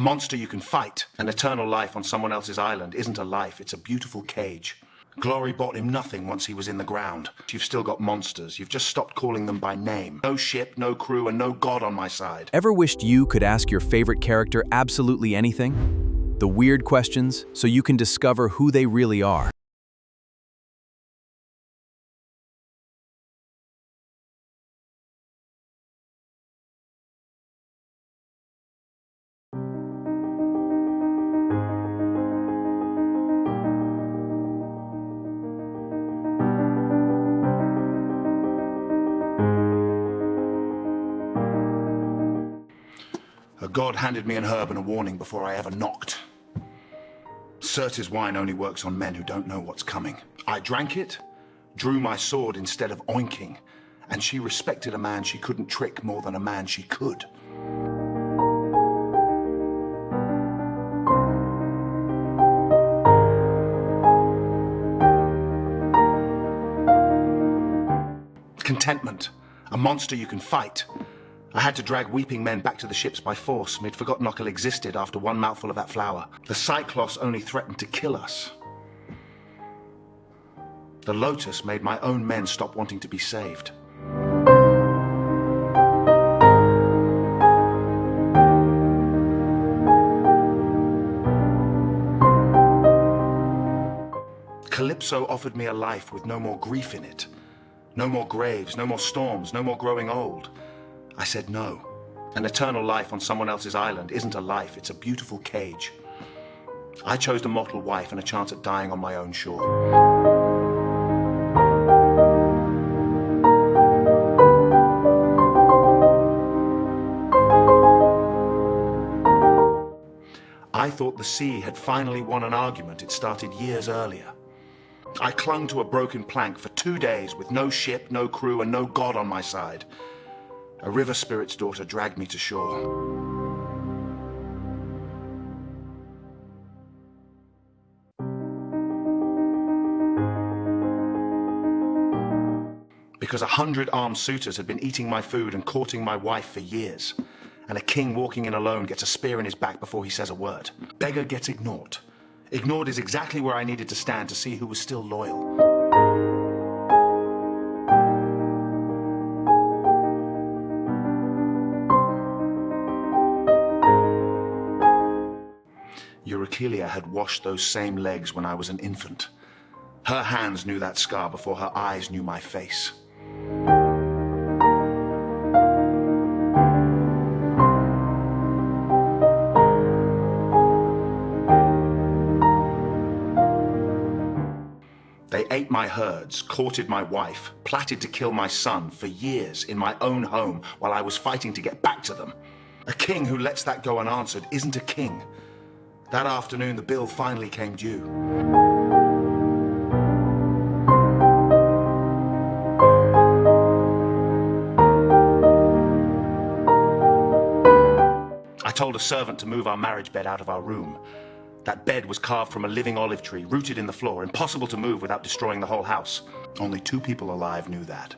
monster you can fight. An eternal life on someone else's island isn't a life, it's a beautiful cage. Glory bought him nothing once he was in the ground. You've still got monsters. You've just stopped calling them by name. No ship, no crew, and no god on my side. Ever wished you could ask your favorite character absolutely anything? The weird questions, so you can discover who they really are. A god handed me an herb and a warning before I ever knocked. Circe's wine only works on men who don't know what's coming. I drank it, drew my sword instead of oinking, and she respected a man she couldn't trick more than a man she could. Contentment, a monster you can fight. I had to drag weeping men back to the ships by force. We'd forgotten Achilles existed after one mouthful of that flower. The Cyclops only threatened to kill us. The Lotus made my own men stop wanting to be saved. Calypso offered me a life with no more grief in it. No more graves, no more storms, no more growing old. I said no. An eternal life on someone else's island isn't a life, it's a beautiful cage. I chose a mortal wife and a chance at dying on my own shore. I thought the sea had finally won an argument it started years earlier. I clung to a broken plank for 2 days with no ship, no crew, and no god on my side. A river spirit's daughter dragged me to shore. Because 100 armed suitors had been eating my food and courting my wife for years. And a king walking in alone gets a spear in his back before he says a word. Beggar gets ignored. Ignored is exactly where I needed to stand to see who was still loyal. Achilles had washed those same legs when I was an infant. Her hands knew that scar before her eyes knew my face. They ate my herds, courted my wife, plotted to kill my son for years in my own home while I was fighting to get back to them. A king who lets that go unanswered isn't a king. That afternoon, the bill finally came due. I told a servant to move our marriage bed out of our room. That bed was carved from a living olive tree, rooted in the floor, impossible to move without destroying the whole house. Only 2 people alive knew that.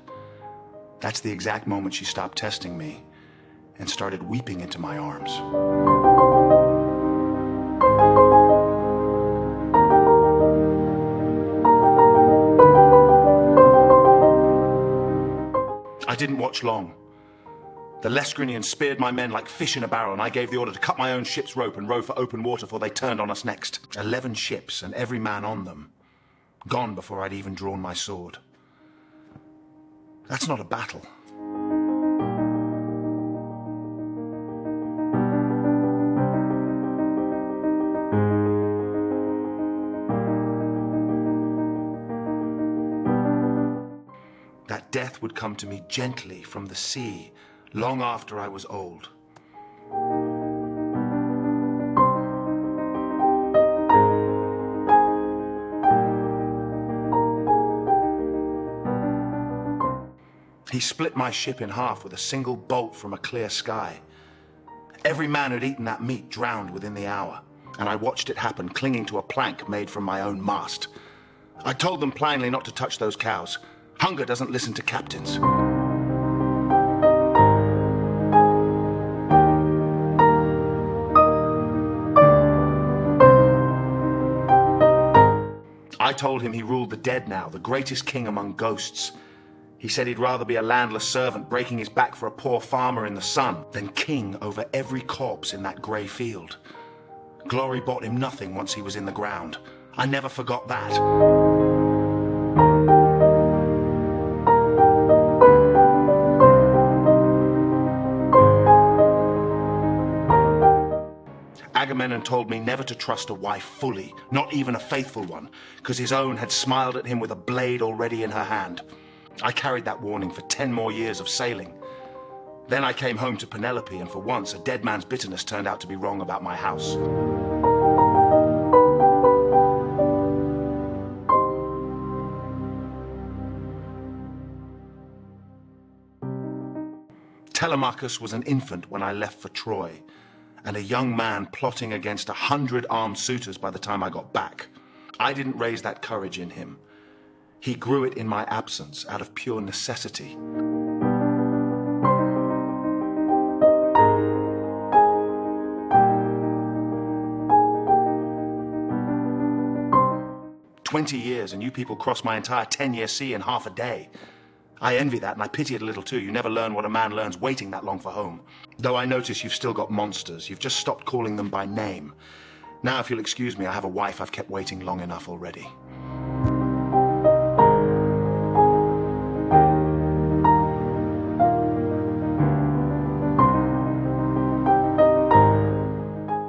That's the exact moment she stopped testing me and started weeping into my arms. I didn't watch long. The Laestrygonians speared my men like fish in a barrel, and I gave the order to cut my own ship's rope and row for open water before they turned on us next. 11 ships and every man on them. Gone before I'd even drawn my sword. That's not a battle. That death would come to me gently from the sea, long after I was old. He split my ship in half with a single bolt from a clear sky. Every man who'd eaten that meat drowned within the hour, and I watched it happen, clinging to a plank made from my own mast. I told them plainly not to touch those cows. Hunger doesn't listen to captains. told him he ruled the dead now, the greatest king among ghosts. He said he'd rather be a landless servant breaking his back for a poor farmer in the sun than king over every corpse in that grey field. Glory bought him nothing once he was in the ground. I never forgot that. Agamemnon told me never to trust a wife fully, not even a faithful one, because his own had smiled at him with a blade already in her hand. I carried that warning for 10 more years of sailing. Then I came home to Penelope, and for once, a dead man's bitterness turned out to be wrong about my house. Telemachus was an infant when I left for Troy, and a young man plotting against 100 armed suitors by the time I got back. I didn't raise that courage in him. He grew it in my absence, out of pure necessity. "20 years, and you people crossed my entire 10-year sea in half a day. I envy that, and I pity it a little too. You never learn what a man learns waiting that long for home. Though I notice you've still got monsters. You've just stopped calling them by name. Now, if you'll excuse me, I have a wife I've kept waiting long enough already."